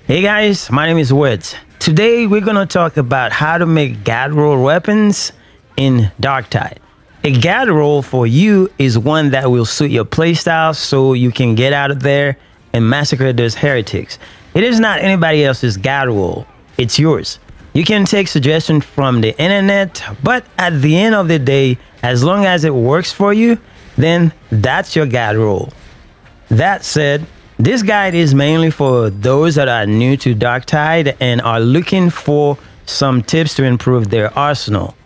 Hey guys, my name is Weds. Today we're gonna talk about how to make god roll weapons in Darktide. A god roll for you is one that will suit your playstyle so you can get out of there and massacre those heretics. It is not anybody else's god roll, it's yours. You can take suggestions from the internet, but at the end of the day, as long as it works for you, then that's your god roll. That said, this guide is mainly for those that are new to Darktide and are looking for some tips to improve their arsenal.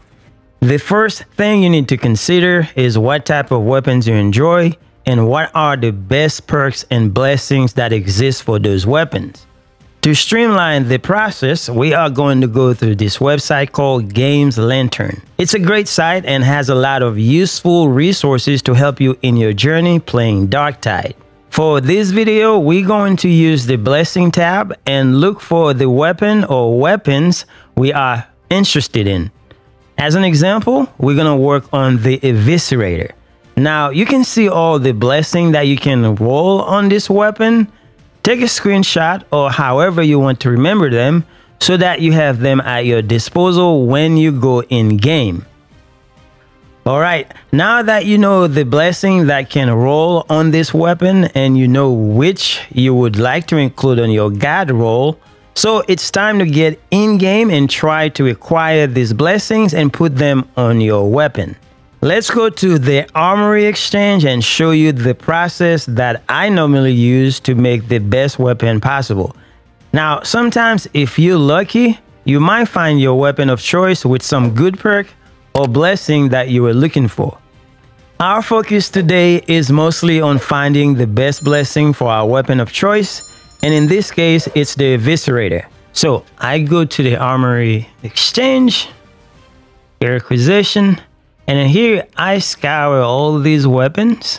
The first thing you need to consider is what type of weapons you enjoy and what are the best perks and blessings that exist for those weapons. To streamline the process, we are going to go through this website called Games Lantern. It's a great site and has a lot of useful resources to help you in your journey playing Darktide. For this video, we're going to use the blessing tab and look for the weapon or weapons we are interested in. As an example, we're going to work on the Eviscerator. Now, you can see all the blessing that you can roll on this weapon. Take a screenshot or however you want to remember them so that you have them at your disposal when you go in game. Alright, now that you know the blessing that can roll on this weapon and you know which you would like to include on your god roll, so it's time to get in game and try to acquire these blessings and put them on your weapon. Let's go to the Armory Exchange and show you the process that I normally use to make the best weapon possible. Now, sometimes if you're lucky, you might find your weapon of choice with some good perk or blessing that you were looking for. Our focus today is mostly on finding the best blessing for our weapon of choice, and in this case, it's the Eviscerator. So I go to the Armory Exchange, Acquisition, and then here I scour all these weapons,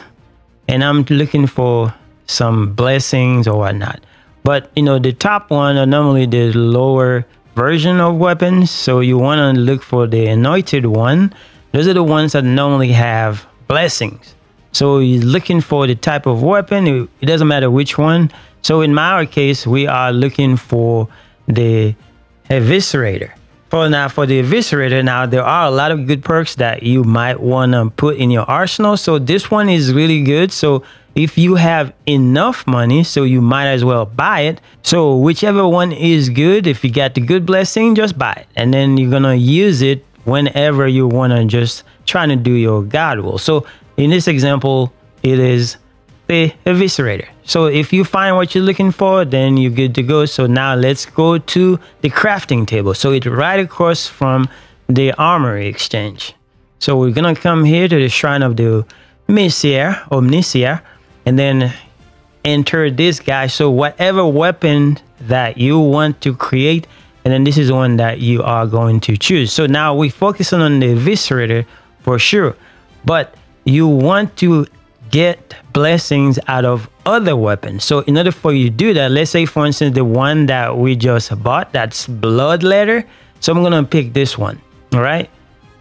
and I'm looking for some blessings or whatnot. But you know, the top one are normally the lower version of weapons, so you want to look for the anointed one. Those are the ones that normally have blessings. So you're looking for the type of weapon, it doesn't matter which one. So in our case, we are looking for the Eviscerator. For the Eviscerator, now there are a lot of good perks that you might want to put in your arsenal. So this one is really good. So if you have enough money, so you might as well buy it. So whichever one is good, if you got the good blessing, just buy it. And then you're going to use it whenever you want to just try to do your god roll. So in this example, it is the Eviscerator. So if you find what you're looking for, then you're good to go. So now let's go to the crafting table. So it's right across from the Armory Exchange. So we're going to come here to the Shrine of the Omnicia, and then enter this guy. So whatever weapon that you want to create, and then this is the one that you are going to choose. So now we're focusing on the Eviscerator for sure, but you want to get blessings out of other weapons. So in order for you to do that, let's say for instance the one that we just bought, that's blood letter. So I'm gonna pick this one. All right,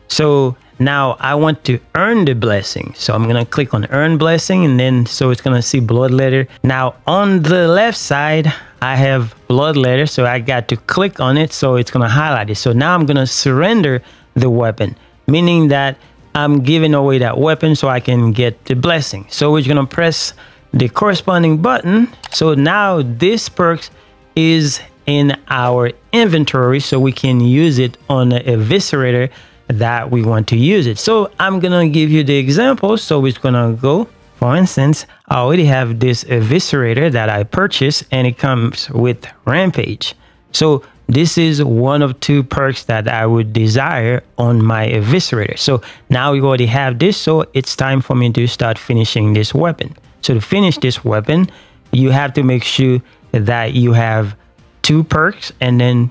so now I want to earn the blessing, so I'm gonna click on earn blessing, and then so it's gonna see blood letter. Now on the left side I have blood letter, so I got to click on it, so it's gonna highlight it. So now I'm gonna surrender the weapon, meaning that I'm giving away that weapon so I can get the blessing. So we're gonna press the corresponding button. So now this perk is in our inventory, so we can use it on the Eviscerator that we want to use it. So I'm gonna give you the example. So we're gonna go, for instance, I already have this Eviscerator that I purchased, and it comes with Rampage. So this is one of two perks that I would desire on my Eviscerator. So now we already have this, so it's time for me to start finishing this weapon. So to finish this weapon, you have to make sure that you have 2 perks and then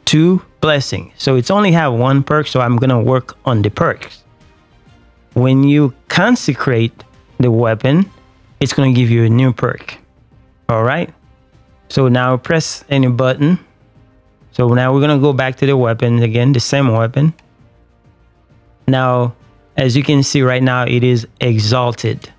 2 blessings. So it's only have 1 perk, so I'm gonna work on the perks. When you consecrate the weapon, it's gonna give you a new perk. All right, so now press any button. So now we're gonna go back to the weapon again, the same weapon. Now, as you can see right now, it is exalted.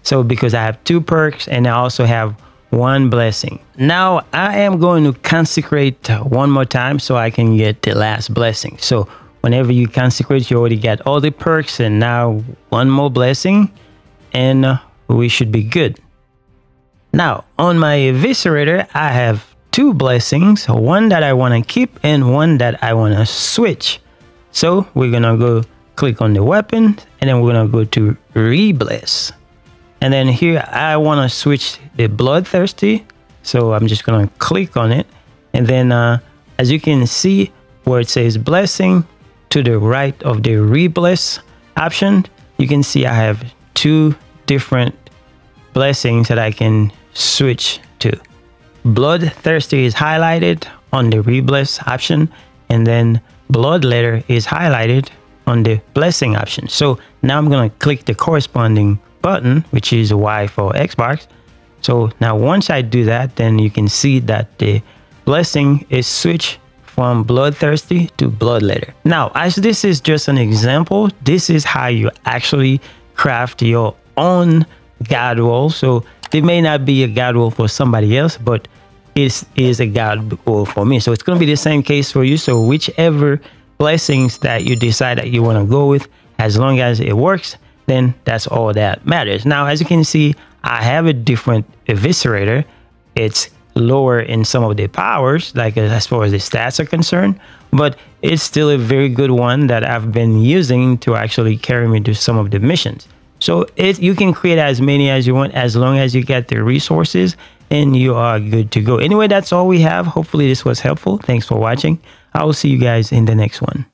So because I have 2 perks and I also have one blessing. Now I am going to consecrate one more time so I can get the last blessing. So whenever you consecrate, you already got all the perks, and now one more blessing and we should be good. Now on my eviscerator, I have two blessings, one that I want to keep and one that I want to switch. So we're gonna go click on the weapon, and then we're gonna go to re-bless. And then here I want to switch the bloodthirsty, so I'm just gonna click on it, and then as you can see where it says blessing, to the right of the re-bless option, you can see I have two different blessings that I can switch to. Bloodthirsty is highlighted on the re-bless option, and then bloodletter is highlighted on the blessing option. So now I'm going to click the corresponding button, which is Y for Xbox. So now once I do that, then you can see that the blessing is switched from bloodthirsty to bloodletter. Now, as this is just an example, this is how you actually craft your own god roll. So it may not be a god roll for somebody else, but it is a god roll for me. So it's going to be the same case for you. So whichever blessings that you decide that you want to go with, as long as it works, then that's all that matters. Now, as you can see, I have a different eviscerator. It's lower in some of the powers, like as far as the stats are concerned, but it's still a very good one that I've been using to actually carry me to some of the missions. So you can create as many as you want, as long as you get the resources, and you are good to go. Anyway, that's all we have. Hopefully this was helpful. Thanks for watching. I will see you guys in the next one.